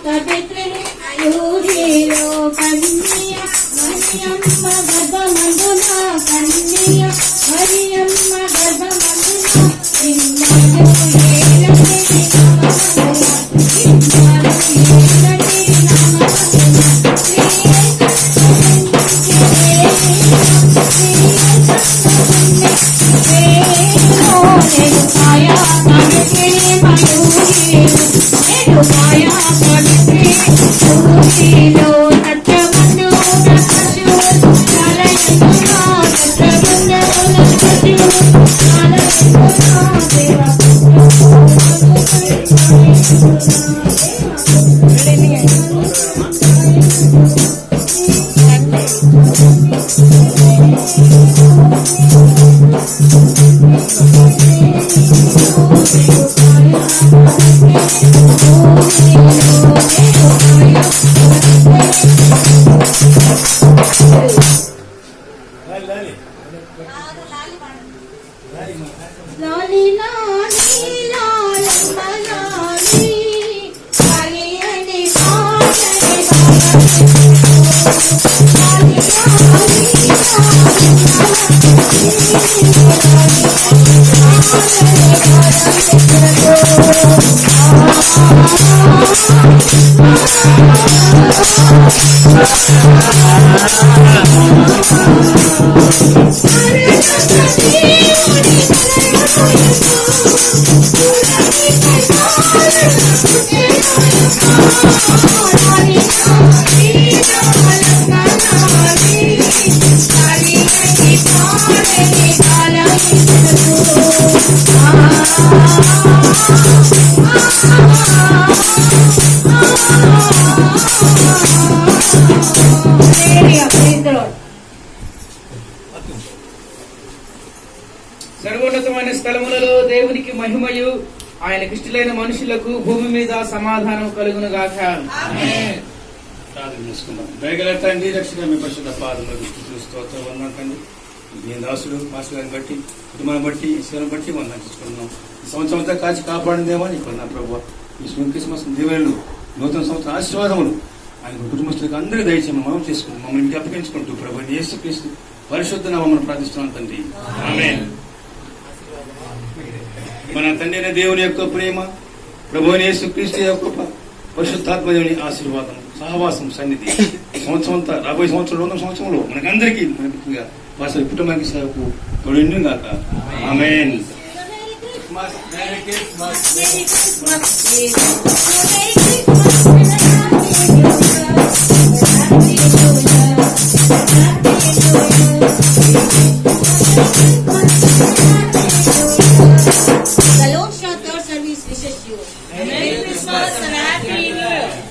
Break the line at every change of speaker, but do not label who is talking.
కవిత్రి అయూరిలో కన్య మరియమ్మ గర్భమందున కన్య మరియమ్మ గర్భమందున
సర్వోన్నతమైన స్థలములలో దేవునికి మహిమయు ఆయన ఇష్టలైన మనుషులకు భూమి మీద సమాధానం కలుగును గాక. ఆమేన్.
ప్రార్థన చేసుకుందాం. దయగల తండ్రి, రక్షణ మీ పరిశుద్ధ పాదములకు స్తుతులు స్తోత్రం వందనాలు తండ్రి. మీ దాసుడు మాస్టర్ గారిని బట్టి కుటుంబాన్ని బట్టి ఈశ్వరుని బట్టి వందనాలు చేసుకుంటున్నాం. ఈ సంవత్సరం అంతా కాచి కాపాడిందేమో నీకు వందనాలు ప్రభువా. ఈ క్రిస్మస్ దీవెనలు, నూతన సంవత్సరం ఆశీర్వాదములు ఆయన కుటుంబస్తులకు అందరూ దయచేసి మనం చేసుకుంటాం. మమ్మల్ని ఇంటికి అప్పగించుకుంటూ ప్రభు యేసుక్రీస్తు పరిశుద్ధ నామమున ప్రార్థిస్తున్నాం తండ్రి. ఆమేన్. మన తండ్రి అయిన దేవుని యొక్క ప్రేమ, ప్రభువైన యేసుక్రీస్తు యొక్క పరిశుద్ధాత్మ దేవుని ఆశీర్వాదం, సహవాసం, సన్నిధి సంవత్సరం అంతా రాబోయే సంవత్సరం 200 సంవత్సరంలో మనకందరికీ ముఖ్యంగా మా కుటుంబానికి సేవకు తోడు గాక. ఆమేన్.
Salon Shah Third Service wishes you Merry Christmas and Happy New Year.